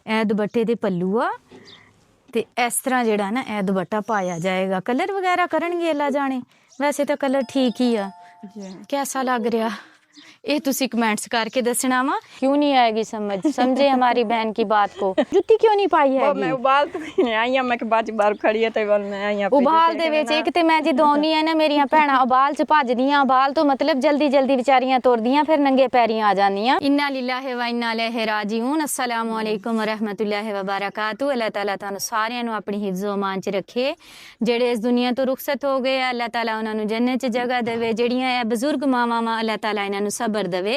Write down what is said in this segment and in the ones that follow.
ਇਹ ਦੁਪੱਟੇ ਦੇ ਪੱਲੂ ਆ ਤੇ ਇਸ ਤਰ੍ਹਾਂ ਜਿਹੜਾ ਨਾ ਇਹ ਦੁਪੱਟਾ ਪਾਇਆ ਜਾਏਗਾ। ਕਲਰ ਵਗੈरह ਕਰਨਗੇ ਅੱਲਾ ਜਾਣੇ, ਵੈਸੇ ਤਾਂ ਕਲਰ ਠੀਕ ਹੀ ਆ। कैसा लग रहा ये तुसी कमेंट्स करके दसना वा। क्यों नहीं आएगी समझ, समझे हमारी बहन की बात को। जुत्ती क्यों नहीं पाई है? मैं उबाल तो नहीं आई मैं कि बाद बाहर खड़ी है ते मैं आई उबाल दे विच एक ते मैं जदों आउणी है ना मेरियां भैणां उबाल च भजदियां, उबाल तो मतलब जल्दी जल्दी बेचारियां तुरदियां फिर नंगे पैरीं आ जांदियां। इन्ना लिल्लाहि व इन्ना इलैहि राजिऊन। अस्सलामु अलैकुम व रहमतुल्लाहि व बरकातहू। अल्लाह ताला तुहानू सारियां नू अपनी हिफ्ज़ व अमान च रखे। जेड़े इस दुनिया तो रुखसत हो गए अल्लाह ताला उन्हां नू जन्नत च जगह देवे। जेड़ियां बुजुर्ग मावां वा अल्लाह ताला इन्हां नू सबर देवे।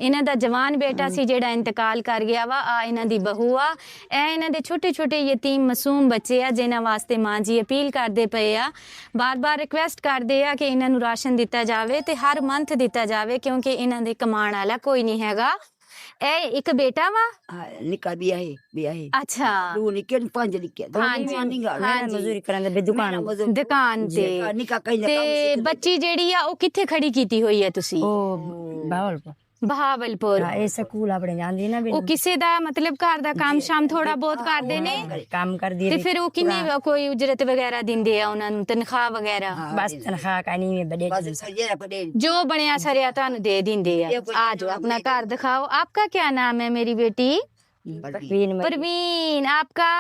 इन्हां दा जवान बेटा सी जेड़ा इंतकाल कर गया वा, आ इन्हां दी बहू आ। ए इन्हां दे छोटे छोटे यतीम मासूम बच्चे आ जिन्हां वास्ते मां जी अपील करदे पए आ, बार बार रिक्वेस्ट करदे आ कि इन्हां नू राशन दिता जावे ते हर मंथ दिता जावे क्योंकि इन्हां दे कमाण वाला कोई नहीं हैगा। ए एक बेटा वा निका भी है। अच्छा दो निके पांच निके मजदूरी करन दे दुकान ते निका कहीं ते बच्ची जेड़ी आ ओ किथे खड़ी कीती हुई है तुसी? ओ बावलपुर बहावलपुर। ए स्कूल अपने जांदी ना ਉਹ ਕਿਸੇ ਦਾ मतलब घर ਦਾ ਕੰਮ ਸ਼ਾਮ ਥੋੜਾ ਬਹੁਤ ਕਰਦੇ ਨੇ काम कर दिए ਤੇ ਫਿਰ ਉਹ ਕਿੰਨੇ ਕੋਈ ਉਜਰਤ ਵਗੈਰਾ ਦਿੰਦੇ ਆ ਉਹਨਾਂ ਨੂੰ, ਤਨਖਾਹ ਵਗੈਰਾ? बस तनख्वाह का नहीं है बड़े बस सजेरा पड़े जो ਬਣਿਆ ਸਰਿਆ ਤੁਹਾਨੂੰ ਦੇ ਦਿੰਦੇ ਆ। ਆ ਜਾਓ अपना घर दिखाओ। आपका क्या नाम है मेरी बेटी? परवीन। आपका?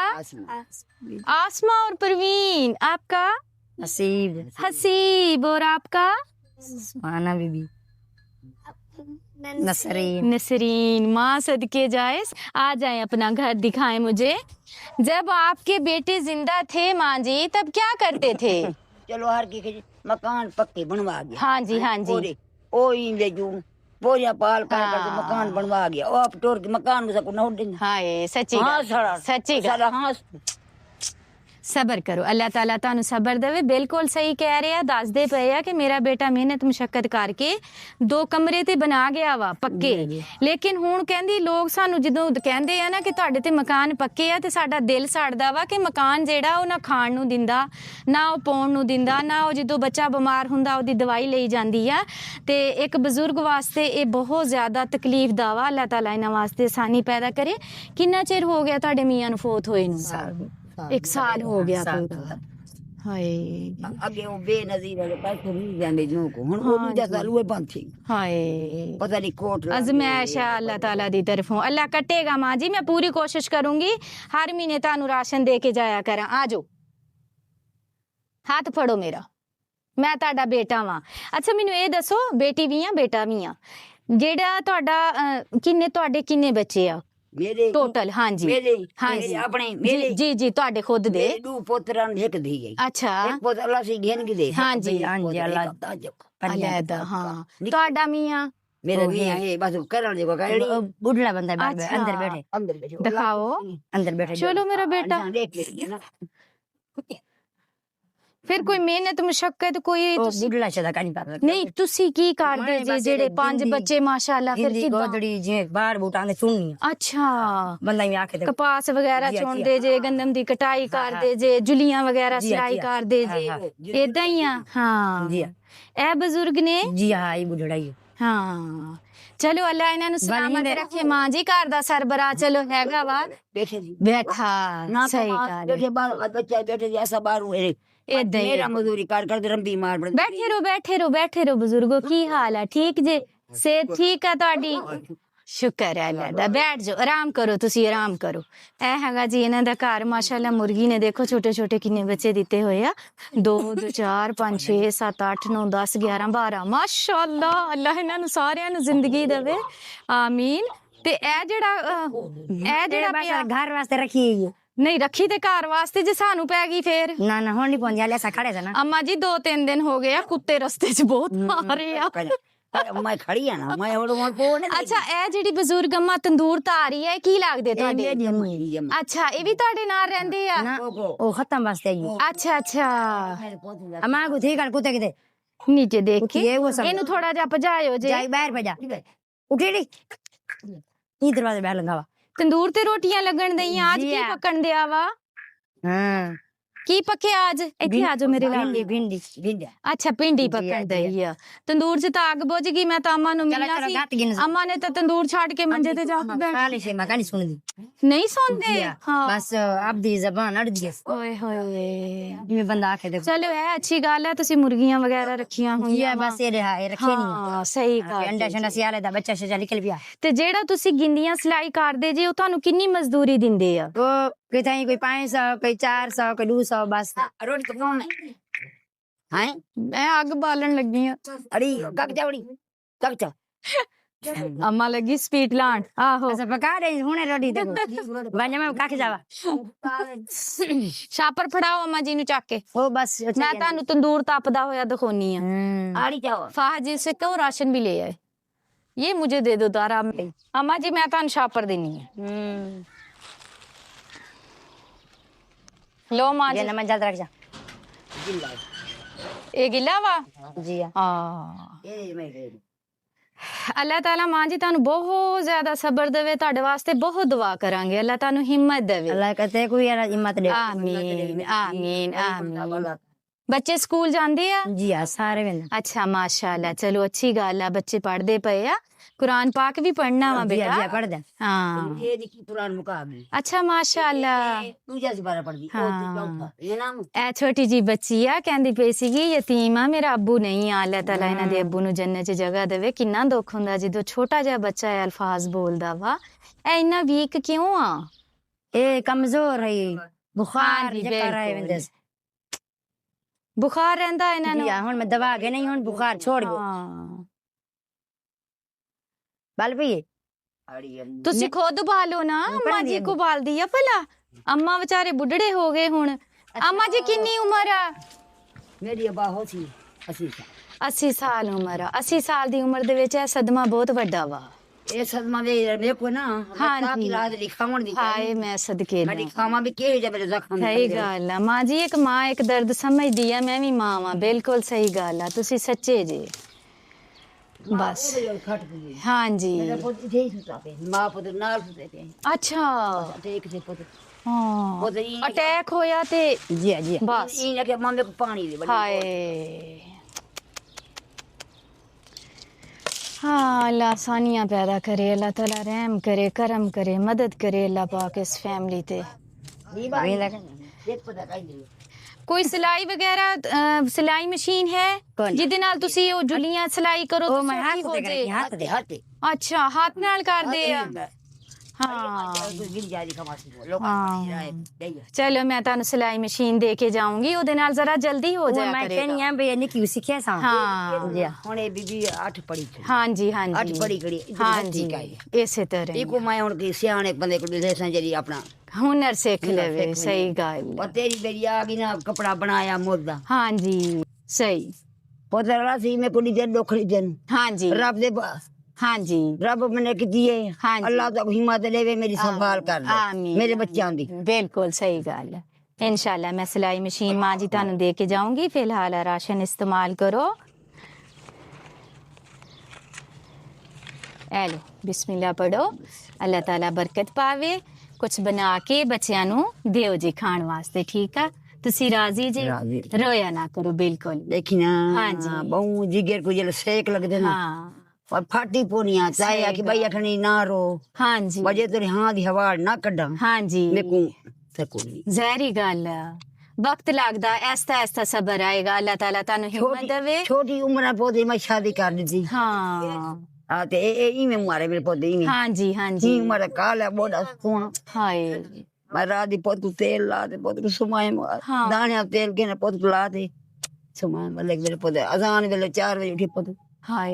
आसमा और परवीन। आपका? हसीब हसीब। और आपका? माना बीबी नसरीन। नसरीन। माँ सदके जाए। आ जाए अपना घर दिखाएं मुझे। जब आपके बेटे जिंदा थे माँ जी तब क्या करते थे? चलो हर की मकान पक्के बनवा गया। हाँ जी हाँ जी। ओ इंदे जू बोरिया पाल कर मकान बनवा गया। ओ आप टोर के मकान में सबको नोट दिन। हाँ ये सच्ची हाँ गल, सारा सच्ची गल। सारा हाँ सबर करो, अल्लाह ताला तुहानू सबर देवे। बिल्कुल सही कह रहे हैं, दसदे पे आ कि मेरा बेटा मेहनत मुशक्कत करके 2 कमरे ते बना गया वा पक्के। लेकिन हुण कहंदी लोग सानू जदों कहंदे आ ना कि तुहाडे ते मकान पक्के आ ते साडा दिल सड़दा वा कि मकान जेड़ा ओ ना खाण नू दिंदा ना ओ पाउण नू दिंदा ना ओ जदों बच्चा बीमार हुंदा ओदी दवाई लई जांदी आ। ते एक बजुर्ग वास्ते ये बहुत ज़्यादा तकलीफ दा वा। अल्लाह ताला इन्हां वास्ते आसानी पैदा करे। किन्ना चिर हो गया तुहाडे मियां नू फोत होए नू? 1 साल हो गया पूरा। हाय अगे वो बेनजीर है पैसे नहीं जाने जो को हुन वो दूजा साल हुए बंद थी। हाय पता नहीं कोट अजमैश है अल्लाह ताला दी तरफों। अल्लाह कटेगा माँ जी, मैं पूरी कोशिश करूंगी हर महीने तानू राशन दे के जाया करा। आ जाओ हाथ फड़ो मेरा, मैं ताड़ा बेटा वां। अच्छा मैनू ये दसो बेटी भी आ बेटा भी आ, जेड़ा ताड़ा किन्ने बच्चे आ मेरे टोटल? हाँ जी मेरे हाँ मेरे जी अपने मेरे जी जी ताड़े खुद दे? मेरे 2 पोतरा एक दी गई। अच्छा एक पोता अल्लाह से घेन के दे। हाँ जी हाँ जी अल्लाह अलहदा। हाँ ताड़ा मियां मेरा भी है बस करन देखो काड़ी बुढ़ला बंदा अच्छा। अंदर बैठे दिखाओ अंदर बैठे चलो मेरा बेटा। देख ले ना फिर कोई मेहनत मुशक्कत कोई बुढ़ला चदा का नहीं पता नहीं तुसी की करदे जे जेड़े 5 बच्चे माशाल्लाह फिर हिंदी किदां? गोदड़ी जे बाहर बूटां दे सुननी अच्छा बंदा ही आखे कपास वगैरह जी, चुनदे जे, गंदम दी कटाई करदे जे, जुलियां वगैरह जी, सिलाई जी, करदे हाँ, जे, हाँ। इदां ही आ। हाँ जी ए बुजुर्ग ने जी हाँ ये बुढ़ड़ा ही हाँ चलो अल्लाह इन्हां नू सलामत रखे मां जी। घर दा सरबरा चलो हैगा वा बैठे जी बैठा ना सही कर बैठे बाल बच्चा बैठे जी ऐसा बाहर हुए इदां ही मेरा मजदूरी कर रंबी मार बड़ बैठे रहो बुजुर्गो। की हाल है? ठीक जे? सेहत ठीक है तुहाडी? शुक्र है अल्लाह दा। बैठ जाओ आराम करो, तुसी आराम करो। ए हैगा जी इन्हां दा घर माशाल्लाह। मुर्गी ने देखो छोटे छोटे किन्ने बच्चे दिते होए आ 2 2 4 5 6 7 8 9 10 11 12 माशाल्लाह। अल्लाह इन्हां नू सारियां नू जिंदगी देवे आमीन। ते ए जेड़ा घर वास्ते रखी है नहीं रखी ते घर वास्ते जे सानू पै गई फिर ना ना हुन नहीं पहुंच जाले ऐसा खड़े थे ना अम्मा जी 2-3 दिन हो गए कुत्ते रस्ते च बहुत आ रहे आ। मैं खड़ी है ना मैं और कोने अच्छा ए जेड़ी बुजुर्ग अम्मा तंदूर तारी है की लगदे ਤੁਹਾਡੇ? अच्छा ये भी ਤੁਹਾਡੇ ਨਾਲ ਰਹਿੰਦੇ ਆ? ओ खत्म वास्ते आई अच्छा अच्छा अमा को ठीक कर कुत्ते किते नीचे देख के ये वो सब ਇਹਨੂੰ ਥੋੜਾ ਜਿਹਾ ਭਜਾਇਓ ਜੇ। जाई बाहर भजा उठी नी ये दरवाजे बाहर लगा हुआ ਤੰਦੂਰ ਤੇ ਰੋਟੀਆਂ ਲੱਗਣ ਦਈਆਂ ਅੱਜ ਜੀ ਕੀ ਆ। ਪਕਣ ਦਿਆ ਵਾ? हां ਕੀ ਪੱਕਿਆ ਅੱਜ? ਇੱਥੇ ਆ ਜਾਓ ਮੇਰੇ ਨਾਲ। भिंडी भिंडी ਅੱਛਾ ਪਿੰਡੀ ਪੱਕਣ ਦਈ ਆ। ਤੰਦੂਰ 'ਚ ਤਾਂ ਅੱਗ ਬੁਝ ਗਈ। ਮੈਂ ਤਾਂ ਅੰਮਾ ਨੂੰ ਮਿਲਣਾ चलो ਸੀ। गात गिन ਅੰਮਾ ਨੇ ਤਾਂ ਤੰਦੂਰ ਛੱਡ ਕੇ ਮੰਜੇ ਤੇ ਜਾ ਕੇ ਬੈਠ खाली से मैं कहानी सुन दी ਨਹੀਂ ਸੌਂਦੇ। ਹਾਂ बस अब दी जबान अड़ गई ਓਏ ਹੋਏ जिਵੇਂ ਬੰਦਾ ਆਖੇ ਦੇਖੋ ਚਲੋ ਇਹ ਅੱਛੀ ਗੱਲ ਹੈ ਤੁਸੀਂ ਮੁਰਗੀਆਂ ਵਗੈਰਾ ਰੱਖੀਆਂ ਇਹ ਹੋਈਆਂ ਬਸ ਇਹ ਰਿਹਾ ਇਹ ਰੱਖੇ ਨਹੀਂ ਹਾਂ ਸਹੀ ਗੱਲ ਅੰਡਾ ਸ਼ੰਡਾ ਸਿਆਲੇ ਦਾ ਬੱਚਾ ਸ਼ਜਾ ਨਿਕਲ ਪਿਆ ਤੇ ਜਿਹੜਾ ਤੁਸੀਂ ਗਿੰਦੀਆਂ ਸਿਲਾਈ ਕਰਦੇ ਜੇ ਉਹ ਤੁਹਾਨੂੰ ਕਿੰਨੀ ਮਜ਼ਦੂਰੀ ਦਿੰਦੇ ਆ? ਉਹ ਕਿਤੇ ਕੋਈ 500 ਕੋਈ 400 ਕੋਈ 200 ਬਸ रोटी तो कौन है ਮੈਂ ਅੱਗ ਬਾਲਣ ਲੱਗੀ ਆ। अड़ी कक जावड़ी कक जा ਅੰਮਾ ਲੱਗੀ ਸਪੀਡ ਲਾਣ। ਆਹੋ ਅਸਾਂ ਪਕਾ ਰਹੇ ਹੁਣੇ ਰੋਟੀ ਤੇ ਵਾਂਜਾ ਮੈਂ ਕੱਖ ਜਾਵਾ ਛਾਪਰ ਫੜਾਓ ਅੰਮਾ ਜੀ ਨੂੰ ਚੱਕ ਕੇ। ਉਹ ਬਸ ਮੈਂ ਤੁਹਾਨੂੰ ਤੰਦੂਰ ਤਪਦਾ ਹੋਇਆ ਦਿਖਾਉਣੀ ਆ। आड़ी जाओ फाजी से क्यों राशन भी ले आए? ये मुझे दे दो दारा। अम्मा जी मैं ਤੁਹਾਨੂੰ ਛਾਪਰ ਦੇਣੀ ਹੈ। लो मां जी ਇਹ ਨਾ ਮੈਂ ਜਲਦ ਰੱਖ ਜਾ ਇਹ ਗਿੱਲਾ ਵਾ। ਜੀ ਆ ਹਾਂ ये मैं दे ਅੱਲਾਹ ਤਾਲਾ ਮਾਂ ਜੀ ਤੁਹਾਨੂੰ ਬਹੁਤ ਜ਼ਿਆਦਾ ਸਬਰ ਦੇਵੇ। ਤੁਹਾਡੇ ਵਾਸਤੇ ਬਹੁਤ ਦੁਆ ਕਰਾਂਗੇ। ਅੱਲਾਹ ਤੁਹਾਨੂੰ ਹਿੰਮਤ ਦੇਵੇ। ਅੱਲਾਹ ਕਹਤੇ ਕੋਈ ਯਾਰ ਹਿੰਮਤ ਦੇ ਆਮੀਨ ਆਮੀਨ ਆਮੀਨ। ਬੱਚੇ ਸਕੂਲ ਜਾਂਦੇ ਆ? ਜੀ ਆ ਸਾਰੇ ਵੇਲੇ ਅੱਛਾ ਮਾਸ਼ਾਅੱਲਾ ਚਲੋ ਅੱਛੀ ਗੱਲ ਆ। ਬੱਚੇ ਪੜ੍ਹਦੇ ਪਏ ਆ। ਕੁਰਾਨ ਪਾਕ ਵੀ ਪੜ੍ਹਨਾ ਵਾ ਜੀ ਆ ਬੇਟਾ। ਪੜਦਾ ਹਾਂ ये देखी पुरान मुकाबले ਅੱਛਾ ਮਾਸ਼ਾਅੱਲਾ। तू जैसे बारह पढ़ दी हाँ। ये नाम ਇਹ ਛੋਟੀ ਜੀ ਬੱਚੀ ਆ ਕਹਿੰਦੀ ਪਈ ਸੀਗੀ ਯਤੀਮ ਆ ਮੇਰਾ ਅੱਬੂ ਨਹੀਂ ਆ। ਅੱਲਾਹ ਤਾਲਾ ਇਹਨਾਂ ਦੇ ਅੱਬੂ ਨੂੰ ਜੰਨਤ 'ਚ ਜਗ੍ਹਾ ਦੇਵੇ। ਕਿੰਨਾ ਦੁੱਖ ਹੁੰਦਾ ਜਦੋਂ ਛੋਟਾ ਜਿਹਾ ਬੱਚਾ ਇਹ ਅਲਫਾਜ਼ ਬੋਲਦਾ ਵਾ। ਇਹ ਇੰਨਾ ਵੀਕ ਕਿਉਂ ਆ? ਇਹ ਕਮਜ਼ੋਰ ਹੈ ਬੁਖਾਰ ਹਾਂਜੀ, ਜਕਰ ਆਏ ਬਿਲਕੁਲ। ਵੰਦੇ ਬੁਖਾਰ ਰਹਿੰਦਾ ਇਹਨਾਂ ਨੂੰ। ਜੀ ਆ ਹੁਣ ਮੈਂ ਦਵਾ ਕੇ ਨਹੀਂ ਹੁਣ ਬੁਖਾਰ ਛੋੜ ਗਿਆ ਹਾਂ ਬਲ ਪਈਏ अड़ी ਤੁਸੀਂ ਖੁਦ ਬਾਲੋ ਨਾ। ਅੰਮਾ ਜੀ ਕੋ ਬਾਲਦੀ ਆ ਭਲਾ। ਅੰਮਾ ਵਿਚਾਰੇ ਬੁੱਢੜੇ ਹੋ ਗਏ ਹੁਣ। ਅੰਮਾ ਜੀ ਕਿੰਨੀ ਉਮਰ ਆ? मेरी अबा हो थी 80 साल 80 ਸਾਲ ਉਮਰ ਆ। 80 ਸਾਲ ਦੀ ਉਮਰ ਦੇ ਵਿੱਚ ਇਹ ਸਦਮਾ ਬਹੁਤ ਵੱਡਾ ਵਾ। ये सदमा दे मेरे को ना हाँ हाँ जी। की रात लिखावन दी ਹਾਏ ਮੈਂ ਸਦਕੇ मेरी ਨਾ। खामा भी के जब मेरे जख्म ਸਹੀ ਗੱਲ ਆ ਮਾਂ ਜੀ। ਇੱਕ ਮਾਂ ਇੱਕ ਦਰਦ ਸਮਝਦੀ ਆ। ਮੈਂ ਵੀ ਮਾਂ ਵਾਂ। ਬਿਲਕੁਲ ਸਹੀ ਗੱਲ ਆ। ਤੁਸੀਂ ਸੱਚੇ ਜੇ ਬਸ। खट गई ਹਾਂਜੀ मेरा पुत इथे ही सुता पे मां पुत नाल सुते पे ਅੱਛਾ ते एक से पुत ਹਾਂ पुत ई ਅਟੈਕ ਹੋਇਆ ਤੇ ਜੀ ਆ ਜੀ ਆ ਬਸ ई लगे मां को पानी दे बड़ी ਹਾਏ। हाँ अल्लाह आसानियाँ पैदा करे। अल्लाह ताला रहम करे करम करे मदद करे। अल्लाह पाक इस फैमिली ते ई बात देख पता काई दे ਕੋਈ ਸਿਲਾਈ ਵਗੈਰਾ ਸਿਲਾਈ ਮਸ਼ੀਨ ਹੈ ਕੌਣ? ਜਿਹਦੇ ਨਾਲ ਤੁਸੀਂ ਉਹ ਜੁਲੀਆਂ ਸਿਲਾਈ ਕਰੋ ਉਹ ਤਾਂ ਮੈਂ ਸੌਖੀ ਹੱਥ ਹੋ ਤੇ ਜੇ। ਕਰਾਂਗੀ ਹੱਥ हाथ दे हाथ दे ਅੱਛਾ ਹੱਥ ਨਾਲ ਕਰਦੇ ਆ। हाँ ਹਾਂ गिर जारी खमासी लोग हाँ। दे ਚਲੋ ਮੈਂ ਤੁਹਾਨੂੰ ਸਿਲਾਈ ਮਸ਼ੀਨ ਦੇ ਕੇ ਜਾਊਂਗੀ। ਉਹਦੇ ਨਾਲ ਜ਼ਰਾ ਜਲਦੀ ਹੋ ਉਹ ਜਾਇਆ ਮੈਂ ਕਰੇਗਾ। ਕਹਿੰਦੀ ਆ ਵੀ ਇਹ ਨਿੱਕੀ ਸਿੱਖਿਆ ਸਾਂ ਹਾਂ ਜੀ ਆ ਹੁਣ ਇਹ ਬੀਬੀ 8 ਪੜੀ ਸੀ ਹਾਂਜੀ ਅੱਠ ਹਾਂਜੀ ਪੜੀ ਕੜੀ ਹਾਂਜੀ ਕਾਈ ਇਸੇ ਤਰ੍ਹਾਂ ਇਹ ਕੋ ਮੈਂ ਹੁਣ ਕੀ ਸਿਆਣੇ ਬੰਦੇ ਕੋਲ ਲੈਸਾਂ ਜਿਹੜੀ ਆਪਣਾ ਹੁਨਰ ਸਿੱਖ ਹੁਨਰ ਲਵੇ। ਸਿੱਖ ਸਹੀ ਲਵੇ। ਗੱਲ ਉਹ ਤੇਰੀ ਮੇਰੀ ਆ ਗਈ ਨਾ ਕਪੜਾ ਬਣਾਇਆ ਮੁੱਦਾ ਹਾਂਜੀ ਸਹੀ ਪੁੱਤਰਾ ਸੀ ਮੈਂ ਕੁੜੀ ਦੇ ਦੁੱਖੜੀ ਦਿਨ ਹਾਂਜੀ ਰੱਬ ਦੇ ਹਾਂਜੀ ਰੱਬ ਮੈਨੇ ਕੀਤੀ ਹੈ ਹਾਂਜੀ। ਅੱਲਾਹ ਤਾਂ ਹਿੰਮਤ ਦੇਵੇ ਮੇਰੀ ਸੰਭਾਲ ਕਰ ਲੈ ਆਮੀਨ। ਮੇਰੇ ਬੱਚਿਆਂ ਦੀ बिल्कुल सही गल है। इंशाल्लाह मैं सिलाई मशीन माँ जी तानू दे के जाऊंगी। फिलहाल राशन इस्तेमाल करो। ए लो बिस्मिल्लाह पढ़ो। अल्लाह ताला बरकत पावे। कुछ बना के बच्चों नू दियो जी खाण वास्ते। ठीक है तुसी राजी जी? राजी। रोया ना करो बिल्कुल। देखी ना हाँ जी। बहु जिगर को जल सेक लगदे ना हाँ और फाटी पोनियां चाहे कि भई अखनी ना रो हाँ जी वजे तेरी हां दी हवा ना कड्डा हाँ जी मेको सकूनी जहरी गल वक्त लगदा ऐसा ऐसा सबर आएगा। अल्लाह ताला तानू हिम्मत देवे। छोटी उम्र में पौधे में शादी कर दी थी हाँ हाँ ते ई में मारे मेरे पौधे ही हाँ जी हाँ जी जी उम्र काला बोड़ा सोना हाय मैं रात दी पौध को तेल ला दे पौध को सुमाए हाँ। दाने तेल के ना पौध को ला दे सुमाए वाले मेरे पौधे अजान वेले 4 बजे उठी पौध हाय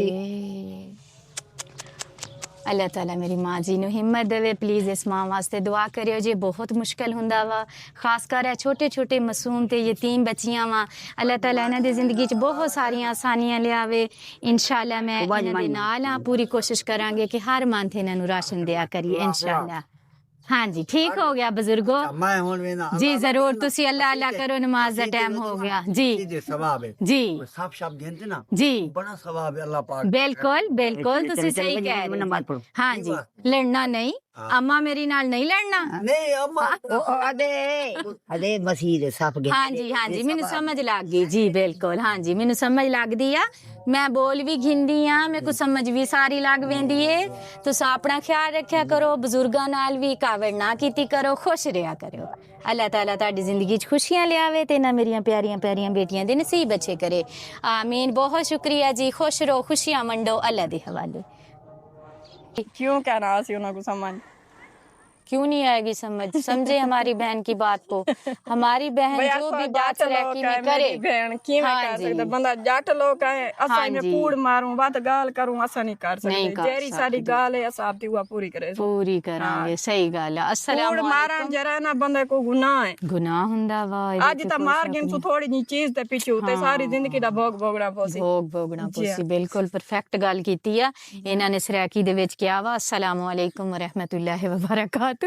अल्लाह ताला मेरी माँ जी ਨੂੰ ਹਿੰਮਤ ਦੇਵੇ। ਪਲੀਜ਼ ਇਸ ਮਾਂ ਵਾਸਤੇ ਦੁਆ ਕਰਿਓ ਜੀ। ਬਹੁਤ ਮੁਸ਼ਕਲ ਹੁੰਦਾ ਵਾ ਖਾਸ ਕਰ ਇਹ ਛੋਟੇ ਛੋਟੇ ਮਾਸੂਮ ਤੇ ਯਤੀਮ ਬੱਚੀਆਂ ਵਾ। ਅੱਲਾਹ ਤਾਲਾ ਇਹਨਾਂ ਦੀ ਜ਼ਿੰਦਗੀ 'ਚ ਬਹੁਤ ਸਾਰੀਆਂ ਆਸਾਨੀਆਂ ਲਿਆਵੇ। ਇਨਸ਼ਾਅੱਲਾ ਮੈਂ ਇਹਨਾਂ ਦੇ ਨਾਲ ਆ। ਪੂਰੀ ਕੋਸ਼ਿਸ਼ ਕਰਾਂਗੇ ਕਿ ਹਰ ਮੰਥ ਇਹਨਾਂ ਨੂੰ ਰਾਸ਼ਨ ਦਿਆ ਕਰੀਏ ਇਨਸ਼ਾਅੱਲਾ। हाँ जी ठीक हो गया बुजुर्गो मैं हुन वेना जी जरूर तुसी अल्लाह अल्लाह करो नमाज दा टाइम हो गया जी सीधे सवाब है जी साफ साफ गिनते ना जी बड़ा सवाब है अल्लाह पाक बिल्कुल बिल्कुल तुसी सही कह रहे नमाज हो पढ़ो हाँ जी लड़ना नहीं अम्मा मेरी नाल नहीं लड़ना नहीं अम्मा अदे अदे मसीह साफ गे हाँ जी मैनू समझ लग गई जी बिल्कुल हाँ जी मैनू समझ लगदी आ मैं बोल भी घिंदी आ मेरे को समझ भी सारी लग वेंदी है तुस अपना ख्याल रखा करो बुजुर्गां नाल भी कावड़ ना कीती करो खुश रहा करो अल्लाह ताला ताड़ी जिंदगी च खुशियां लियावे ते ना मेरियां प्यारियां प्यारियां बेटियां दे नसीब अच्छे करे आमीन बहुत शुक्रिया जी खुश रहो खुशियां मंडो अल्लाह दे हवाले क्यों कह रहा सी उन्हें को समझ क्यों नहीं आएगी समझ समझे हमारी बहन की बात को हमारी बहन जो भी बात सराकी में करे बहन की मैं हाँ कह जी। सकदा बंदा जट लोग है असा हाँ में जी। कूड़ मारूं बात गाल करूं असा नहीं कर नहीं सकते कर जेरी सारी सकते। गाल है असा आपदी हुआ पूरी करे पूरी करांगे सही गल है अस्सलाम कूड़ मारन जरा ना बंदे को गुनाह है गुनाह हुंदा वा आज ता मार गिन तू थोड़ी जी चीज ते पिछू ते सारी जिंदगी दा भोग भोगना पोसी भोग भोगना पोसी बिल्कुल परफेक्ट गल कीती आ इन्हां ने सराकी दे विच किया वा अस्सलाम वालेकुम व रहमतुल्लाहि व बरकातहू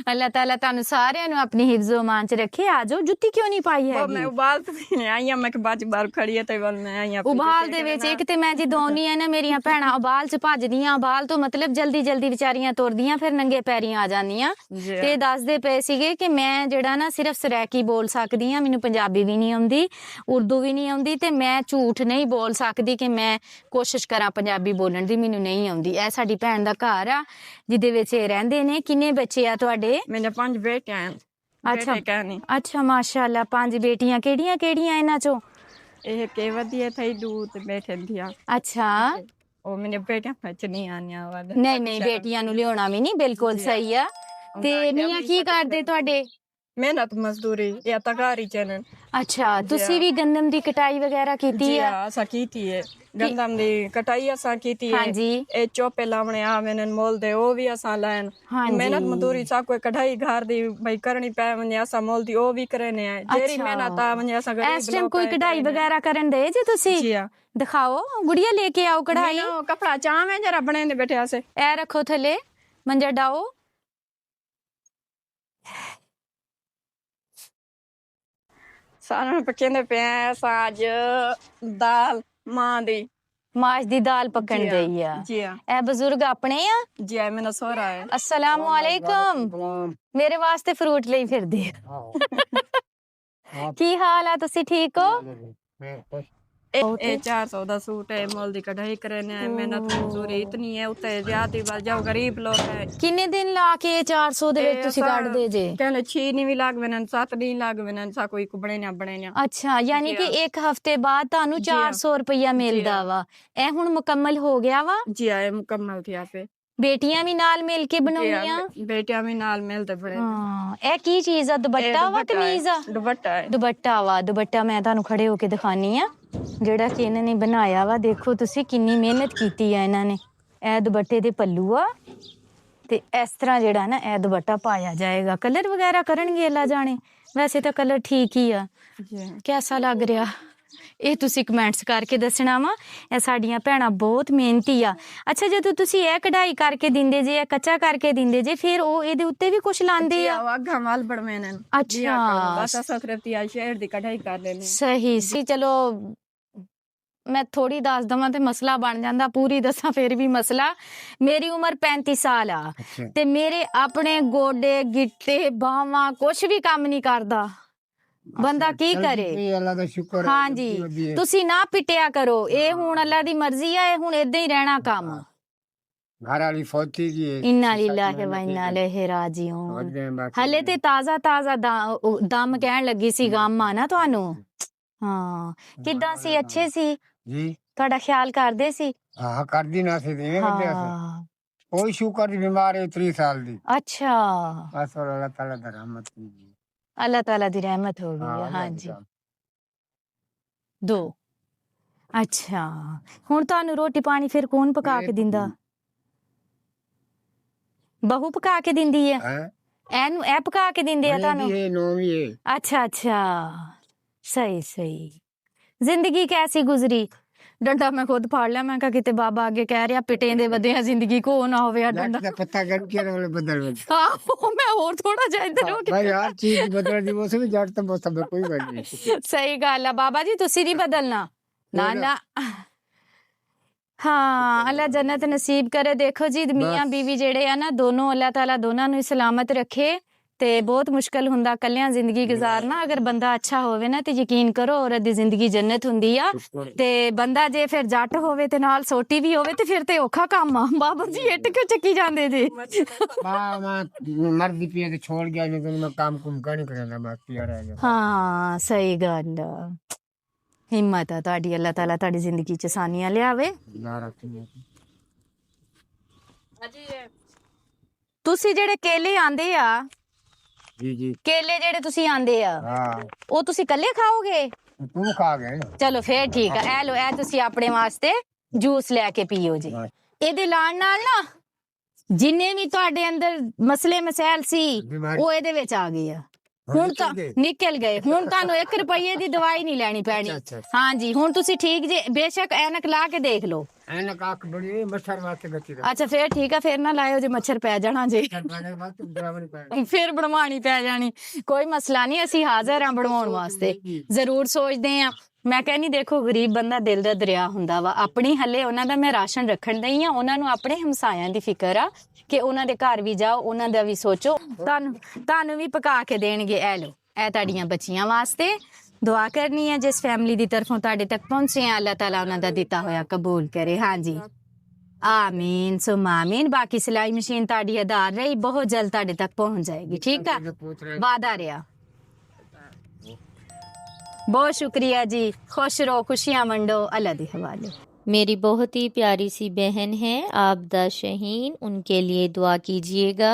अल्लाह ताला तानु सारियां नु अपनी हिफ्ज़ो मान च रखे आजो जुत्ती क्यों नहीं पाई वो मैं है उबाल तो नहीं आई मैं के बाज बार खड़ी है ते बोल मैं आई ਉਬਾਲ ਦੇ ਵਿੱਚ ਇੱਕ ਤੇ ਮੈਂ ਜਦੋਂ ਆਉਣੀ ਆ ਨਾ ਮੇਰੀਆਂ ਭੈਣਾਂ ਉਬਾਲ ਚ ਭੱਜਦੀਆਂ ਉਬਾਲ ਤੋਂ ਮਤਲਬ ਜਲਦੀ ਜਲਦੀ ਵਿਚਾਰੀਆਂ ਤੁਰਦੀਆਂ ਫਿਰ ਨੰਗੇ ਪੈਰੀਂ ਆ ਜਾਂਦੀਆਂ ਤੇ ਦੱਸਦੇ ਪਏ ਸੀਗੇ ਕਿ ਮੈਂ ਜਿਹੜਾ ਨਾ ਸਿਰਫ ਸਰਾਇਕੀ ਬੋਲ ਸਕਦੀ ਆ ਮੈਨੂੰ ਪੰਜਾਬੀ ਵੀ ਨਹੀਂ ਆਉਂਦੀ ਉਰਦੂ ਵੀ ਨਹੀਂ ਆਉਂਦੀ ਤੇ ਮੈਂ ਝੂਠ ਨਹੀਂ ਬੋਲ ਸਕਦੀ ਕਿ ਮੈਂ ਕੋਸ਼ਿਸ਼ ਕਰਾਂ ਪੰਜਾਬੀ ਬੋਲਣ ਦੀ ਮੈਨੂੰ ਨਹੀਂ ਆਉਂਦੀ ਇਹ ਸਾਡੀ ਭੈਣ ਦਾ ਘਰ ਆ ਜਿਹਦੇ ਵਿੱਚ ਇਹ ਰਹਿੰਦੇ ਨੇ ਕਿੰਨੇ ਬੱਚੇ ਆ ਤੁਹਾਡੇ मेरे 5 बेटे हैं अच्छा बेटे कहनी ਅੱਛਾ ਮਾਸ਼ਾਅੱਲਾ 5 ਬੇਟੀਆਂ ਕਿਹੜੀਆਂ ਕਿਹੜੀਆਂ ਇਹਨਾਂ ਚੋਂ ਇਹ ਕੇ ਵਧੀਆ ਥਈ ਦੂ ਤੇ ਬੈਠੇ ਦੀਆਂ ਅੱਛਾ ਉਹ ਮੇਰੇ ਬੇਟਿਆਂ ਵਿੱਚ ਨਹੀਂ ਆਣਿਆ ਵਾ ਨਹੀਂ ਨਹੀਂ ਬੇਟੀਆਂ ਨੂੰ ਲਿਆਉਣਾ ਵੀ ਨਹੀਂ ਬਿਲਕੁਲ ਸਹੀ ਆ ਤੇ ਮੀਆਂ ਕੀ ਕਰਦੇ ਤੁਹਾਡੇ ਮਿਹਨਤ ਮਜ਼ਦੂਰੀ ਇਹ ਤਕਾਰੀ ਚੈਨਲ ਅੱਛਾ ਤੁਸੀਂ ਵੀ ਗੰਦਮ ਦੀ ਕਟਾਈ ਵਗੈਰਾ ਕੀਤੀ ਜੀ ਆ ਅਸਾਂ ਕੀਤੀ ਹੈ ਗੰਦਮ ਦੀ ਕਟਾਈ ਅਸਾਂ ਕੀਤੀ ਹੈ ਹਾਂਜੀ ਇਹ ਚੋਪੇ ਲਾਵਣੇ ਆ ਮੈਨਨ ਮੋਲ ਦੇ ਉਹ ਵੀ ਅਸਾਂ ਲੈਣ ਹਾਂਜੀ। ਮਿਹਨਤ ਮਜ਼ਦੂਰੀ ਸਾ ਕੋਈ ਕਢਾਈ ਘਰ ਦੀ ਬਈ ਕਰਨੀ ਪੈ ਵਨੇ ਅਸਾਂ ਮੋਲ ਦੀ ਉਹ ਵੀ ਕਰਨੇ ਆ ਜਿਹੜੀ ਅੱਛਾ। ਮਿਹਨਤ ਆ ਵਨੇ ਅਸਾਂ ਗਰੀਬ ਇਸ ਟਾਈਮ ਕੋਈ ਕਢਾਈ ਵਗੈਰਾ ਕਰਨ ਦੇ ਜੇ ਤੁਸੀਂ ਜੀ ਆ ਦਿਖਾਓ ਗੁੜੀਆ ਲੈ ਕੇ ਆਓ ਕਢਾਈ ਮੈਨੂੰ ਕਪੜਾ ਚਾਵੇਂ ਜਰਾ ਬਣੇ ਦੇ ਬੈਠੇ ਆਸੇ ਐ ਰੱਖੋ ਥੱਲੇ ਮੰਜਾ ਡਾਓ ਸਾਰਿਆਂ ਨੂੰ ਕਹਿੰਦੇ ਪਿਆ ਸਾਜ ਦਾਲ ਮਾਂ ਦੀ ਮਾਸ਼ ਦੀ ਦਾਲ ਪੱਕਣ ਜੀ ਆ, ਗਈ ਆ ਜੀ ਆ ਇਹ ਬਜ਼ੁਰਗ ਆਪਣੇ ਆ ਜੀ ਆ ਮੇਰਾ ਸੋਹਰਾ ਹੈ अस्सलाम वालेकुम ਮੇਰੇ ਵਾਸਤੇ ਫਰੂਟ ਲਈ ਫਿਰਦੇ ਆ ਕੀ ਹਾਲ ਆ ਤੁਸੀਂ ਠੀਕ ਹੋ ਇਹ 400 ਦਾ सूट है मोल दी कढ़ाई करने है मेहनत मजदूरी इतनी है उते ज्यादा बार जाओ गरीब लोग है ਕਿੰਨੇ ਦਿਨ ਲਾ ਕੇ 400 ਦੇ ਵਿੱਚ ਤੁਸੀਂ ਕੱਢਦੇ ਜੇ कहने 6 नहीं भी लाग वेनन 7 नहीं लाग वेनन सा कोई कुबड़े ना बने ना ਅੱਛਾ ਯਾਨੀ ਕਿ ਇੱਕ ਹਫਤੇ ਬਾਅਦ ਤੁਹਾਨੂੰ 400 ਰੁਪਇਆ ਮਿਲਦਾ ਵਾ ਇਹ ਹੁਣ ਮੁਕੰਮਲ ਹੋ ਗਿਆ ਵਾ जी आए मुकम्मल थी यहाँ पे ਬੇਟੀਆਂ ਵੀ ਨਾਲ ਮਿਲ ਕੇ ਬਣਾਉਣੀਆਂ बेटिया भी नाल मिलते बड़े ਹਾਂ ਇਹ ਕੀ ਚੀਜ਼ ਆ ਦੁਪੱਟਾ ਵਾ ਕਮੀਜ਼ ਆ दुपट्टा है ਦੁਪੱਟਾ ਵਾ ਦੁਪੱਟਾ ਮੈਂ ਤੁਹਾਨੂੰ ਖੜੇ ਹੋ ਕੇ ਦਿਖਾਨੀ ਆ ਜਿਹੜਾ ਕਿ ਇਹਨਾਂ ਨੇ ਬਣਾਇਆ ਵਾ ਦੇਖੋ ਤੁਸੀਂ ਕਿੰਨੀ ਮਿਹਨਤ ਕੀਤੀ ਆ ਇਹਨਾਂ ਨੇ ਇਹ ਦੁਪੱਟੇ ਦੇ ਪੱਲੂ ਆ ਤੇ ਇਸ ਤਰ੍ਹਾਂ ਜਿਹੜਾ ਨਾ ਇਹ ਦੁਪੱਟਾ ਪਾਇਆ ਜਾਏਗਾ ਕਲਰ ਵਗੈਰਾ ਕਰਨਗੇ ਅੱਲਾ ਜਾਣੇ ਵੈਸੇ ਤਾਂ ਕਲਰ ਠੀਕ ਹੀ ਆ जी ਕਿਹਦਾ ਲੱਗ ਰਿਹਾ ਇਹ ਤੁਸੀਂ ਕਮੈਂਟਸ ਕਰਕੇ ਦੱਸਣਾ ਵਾ ਇਹ ਸਾਡੀਆਂ ਭੈਣਾਂ ਬਹੁਤ ਮਿਹਨਤੀ ਆ ਅੱਛਾ ਜਦੋਂ ਤੁਸੀਂ ਇਹ ਕਢਾਈ ਕਰਕੇ ਦਿੰਦੇ ਜੇ ਇਹ ਕੱਚਾ ਕਰਕੇ ਦਿੰਦੇ ਜੇ ਫਿਰ ਉਹ ਇਹਦੇ ਉੱਤੇ ਵੀ ਕੁਝ ਲਾਉਂਦੇ ਆ आगा माल बड़ मैंने अच्छा। बस ऐसा सिर्फ या शहर दी कढ़ाई कर लेने ਸਹੀ ਸੀ ਚਲੋ ਮੈਂ ਥੋੜੀ ਦੱਸ ਦਵਾਂ ਤੇ ਮਸਲਾ ਬਣ ਜਾਂਦਾ ਪੂਰੀ ਦੱਸਾਂ ਫਿਰ ਵੀ ਮਸਲਾ ਮੇਰੀ ਉਮਰ 35 ਸਾਲ ਆ ਤੇ ਮੇਰੇ ਆਪਣੇ ਗੋਡੇ ਗਿੱਟੇ ਬਾਹਾਂ ਕੁਝ ਵੀ ਕੰਮ ਨਹੀਂ ਕਰਦਾ ਬੰਦਾ ਕੀ ਕਰੇ ਅੱਲਾ ਦਾ ਸ਼ੁਕਰ ਹਾਂਜੀ ਤੁਸੀਂ ਨਾ ਪਿੱਟਿਆ ਕਰੋ ਇਹ ਹੁਣ ਅੱਲਾ ਦੀ ਮਰਜ਼ੀ ਆ ਇਹ ਹੁਣ ਇਦਾਂ ਹੀ ਰਹਿਣਾ ਕੰਮ ਘਰ ਵਾਲੀ ਫੌਜੀ ਜੀ ਇਨਾ ਲਿਲਾਹਿ व इन्ना इलैहि राजिऊन ਹਲੇ ਤੇ ਤਾਜ਼ਾ ਤਾਜ਼ਾ ਦਮ ਕਹਿਣ ਲੱਗੀ ਸੀ ਗਮ ਆ ਨਾ ਤੁਹਾਨੂੰ ਹਾਂ ਕਿੱਦਾਂ ਸੀ ਅੱਛੇ ਸੀ ਜੀ ਤੁਹਾਡਾ ਖਿਆਲ ਕਰਦੇ ਸੀ ਹਾਂ ਕਰਦੀ ਨਾ ਸੀ ਦੇ ਹਾਂ ਕੋਈ ਸ਼ੁਕਰ ਦੀ ਬਿਮਾਰ ਹੈ 30 ਸਾਲ ਦੀ ਅੱਛਾ ਬਸ ਅੱਲਾਹ ਤਾਲਾ ਦਾ ਰਹਿਮਤ ਜੀ ਅੱਲਾਹ ਤਾਲਾ ਦੀ ਰਹਿਮਤ ਹੋ ਗਈ ਹੈ ਹਾਂਜੀ ਦੋ ਅੱਛਾ ਹੁਣ ਤੁਹਾਨੂੰ ਰੋਟੀ ਪਾਣੀ ਫਿਰ ਕੌਣ ਪਕਾ ਕੇ ਦਿੰਦਾ ਬਹੂ ਪਕਾ ਕੇ ਦਿੰਦੀ ਹੈ ਇਹਨੂੰ ਇਹ ਪਕਾ ਕੇ ਦਿੰਦੇ ਆ ਤੁਹਾਨੂੰ ਇਹ ਨੋਵੀਂ ਹੈ अच्छा अच्छा सही सही जिंदगी कैसी गुजरी ਡੰਡਾ ਮੈਂ ਖੁਦ ਫੜ ਲਿਆ। ਮੈਂ ਕਿਹਾ ਕਿਤੇ ਬਾਬਾ ਅੱਗੇ ਕਹਿ ਰਿਹਾ ਪਿਟੇ ਦੇ ਵਧਿਆ ਜ਼ਿੰਦਗੀ ਕੋ ਨਾ ਹੋਵੇ ਆ ਡੰਡਾ। जट का पत्ता गन के वाले बदल ਆਹੋ ਮੈਂ ਹੋਰ ਥੋੜਾ ਜਿਹਾ ਇੱਧਰ ਹੋ भाई हर चीज बदल दी वो भी जट तो बहुत सब कोई बात नहीं। ਸਹੀ ਗੱਲ ਆ ਬਾਬਾ ਜੀ, ਤੁਸੀਂ ਨਹੀਂ ਬਦਲਣਾ ਨਾ ਨਾ। ਹਾਂ ਅੱਲਾ ਜੰਨਤ ਨਸੀਬ ਕਰੇ। ਦੇਖੋ ਜੀ ਮੀਆਂ ਬੀਵੀ ਜਿਹੜੇ ਆ ਨਾ ਦੋਨੋਂ, ਅੱਲਾ ਤਾਲਾ ਦੋਨਾਂ ਨੂੰ ਸਲਾਮਤ ਰੱਖੇ। ਤੇ ਬਹੁਤ ਮੁਸ਼ਕਲ ਹੁੰਦਾ ਕੱਲਿਆਂ ਜ਼ਿੰਦਗੀ ਗੁਜ਼ਾਰਨਾ। ਅਗਰ ਬੰਦਾ ਅੱਛਾ ਹੋਵੇ ਨਾ ਤੇ ਯਕੀਨ ਕਰੋ ਔਰਤ ਦੀ ਜ਼ਿੰਦਗੀ ਜੰਨਤ ਹੁੰਦੀ ਆ। ਤੇ ਬੰਦਾ ਜੇ ਫਿਰ ਜੱਟ ਹੋਵੇ ਤੇ ਨਾਲ ਸੋਟੀ ਵੀ ਹੋਵੇ ਤੇ ਫਿਰ ਤੇ ਔਖਾ ਕੰਮ ਆ। ਬਾਬਾ ਜੀ ਇੱਟ ਕਿਉਂ ਚੱਕੀ ਜਾਂਦੇ ਜੀ? मां मर्दी पिए तो छोड़ गया नहीं तो मैं काम कुम का नहीं करना मैं पिया रह गया। ਹਾਂ ਸਹੀ ਗੱਲ ਆ। ਹਿੰਮਤ ਆ ਤੁਹਾਡੀ, ਅੱਲਾ ਤਾਲਾ ਤੁਹਾਡੀ ਜ਼ਿੰਦਗੀ ਚ ਆਸਾਨੀਆਂ ਲਿਆਵੇ। ना रखी ਤੁਸੀਂ ਜਿਹੜੇ ਕੇਲੇ ਆਂਦੇ ਆ, जी जी ਕੇਲੇ ਜਿਹੜੇ ਤੁਸੀਂ ਆਂਦੇ ਆ हाँ ਉਹ ਤੁਸੀਂ ਕੱਲੇ ਖਾਓਗੇ? तू खा गए ਚਲੋ ਫੇਰ ਠੀਕ ਆ। ਇਹ ਲੋ, ਇਹ ਤੁਸੀਂ ਆਪਣੇ ਵਾਸਤੇ ਜੂਸ ਲੈ ਕੇ ਪੀਓ ਜੀ। ਇਹਦੇ ਲਾਣ ਨਾਲ ਨਾ ਜਿੰਨੇ ਵੀ ਤੁਹਾਡੇ ਅੰਦਰ ਮਸਲੇ ਮਸਾਇਲ ਸੀ ਉਹ ਇਹਦੇ ਵਿੱਚ ਆ ਗਏ ਆ। ਹੁਣ ਤਾਂ ਨਿਕਲ ਗਏ। ਹੁਣ ਤੁਹਾਨੂੰ 1 ਰੁਪਏ ਦੀ ਦਵਾਈ ਨਹੀਂ ਲੈਣੀ ਪੈਣੀ। ਹਾਂਜੀ ਹੁਣ ਤੁਸੀਂ ਠੀਕ ਜੇ। ਬੇਸ਼ੱਕ ਐਨਕ ਲਾ ਕੇ ਦੇਖ ਲਓ। ऐनक आँख बड़ी मच्छर वास्ते बची ਅੱਛਾ ਫੇਰ ਠੀਕ ਆ। ਫੇਰ ਨਾ ਲਾਇਓ ਜੇ ਮੱਛਰ ਪੈ ਜਾਣਾ ਜੇ। ਫਿਰ ਬਣਵਾਣੀ ਪੈ ਜਾਣੀ। ਕੋਈ ਮਸਲਾ ਨਹੀਂ, ਅਸੀਂ ਹਾਜ਼ਰ ਹਾਂ ਬਣਵਾਉਣ ਵਾਸਤੇ। ਜ਼ਰੂਰ ਸੋਚਦੇ ਆ। ਮੈਂ ਕਹਿੰਦੀ ਦੇਖੋ ਗਰੀਬ ਬੰਦਾ ਦਿਲ ਦਾ ਦਰਿਆ ਹੁੰਦਾ ਵਾ। ਆਪਣੀ ਹੱਲੇ ਉਹਨਾਂ ਦਾ ਮੈਂ ਰਾਸ਼ਨ ਰੱਖਣ ਦਈ ਆ। ਉਹਨਾਂ ਨੂੰ ਆਪਣੇ ਹਮਸਾਇਆਂ ਦੀ ਫਿਕਰ ਆ ਕਿ ਉਹਨਾਂ ਦੇ ਘਰ ਵੀ ਜਾਓ, ਉਹਨਾਂ ਦਾ ਵੀ ਸੋਚੋ। ਤੁਹਾਨੂੰ ਵੀ ਪਕਾ ਕੇ ਦੇਣਗੇ। ਇਹ ਲੋ, ਇਹ ਤੁਹਾਡੀਆਂ ਬੱਚੀਆਂ ਵਾਸਤੇ। ਦੁਆ ਕਰਨੀ ਹੈ ਜਿਸ ਫੈਮਿਲੀ ਦੀ ਤਰਫੋਂ ਤੁਹਾਡੇ ਤੱਕ ਪਹੁੰਚੇ ਆ, ਅੱਲਾਹ ਤਾਲਾ ਉਹਨਾਂ ਦਾ ਦਿੱਤਾ ਹੋਇਆ ਕਬੂਲ ਕਰੇ। ਹਾਂਜੀ ਆਮੀਨ ਸੁਮ ਆਮੀਨ। ਬਾਕੀ ਸਿਲਾਈ ਮਸ਼ੀਨ ਤੁਹਾਡੀ ਆਧਾਰ ਰਹੀ, ਬਹੁਤ ਜਲਦ ਤੁਹਾਡੇ ਤੱਕ ਪਹੁੰਚ ਜਾਏਗੀ। ਠੀਕ ਆ, ਵਾਦਾ ਰਿਹਾ। बहुत शुक्रिया जी। खुश रहो, खुशियां वंडो। अल्लाह दे हवाले। मेरी बहुत ही प्यारी सी बहन है आबदा शहीन, उनके लिए दुआ कीजिएगा।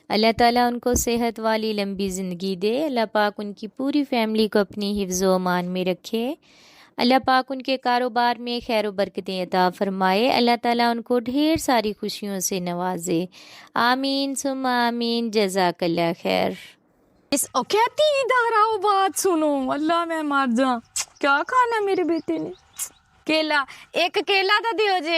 अल्लाह ताला उनको सेहत वाली लंबी ज़िंदगी दे। अल्लाह पाक उनकी पूरी फैमिली को अपनी हिफ्ज़ व अमान में रखे। अल्लाह पाक उनके कारोबार में खैर व बरकतें अता फरमाए। अल्लाह ताला उनको ढेर सारी खुशियों से नवाजे। आमीन सुम आमीन। जज़ाकल्लाह खैर। इस कहती इधर आओ, बात सुनो। अल्लाह मैं मर जा। क्या खाना मेरे बेटे ने? केला। एक केला तो दियो जे।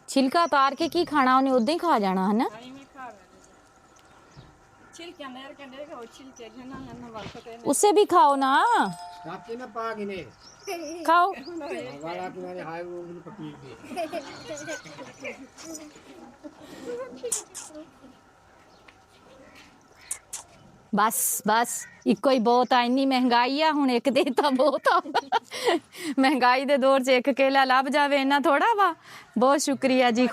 छिलका उतार के की खाना? उन्हें उदा ही खा जाना है ना। उससे भी खाओ ना। खाओ। बस बस इको ही बहुत आ। इन्नी महंगाई आ हुण एक दे तां बहुत आ। महंगाई दे दौर च एक केला लभ जावे इन्ना थोड़ा वा। बहुत शुक्रिया जी।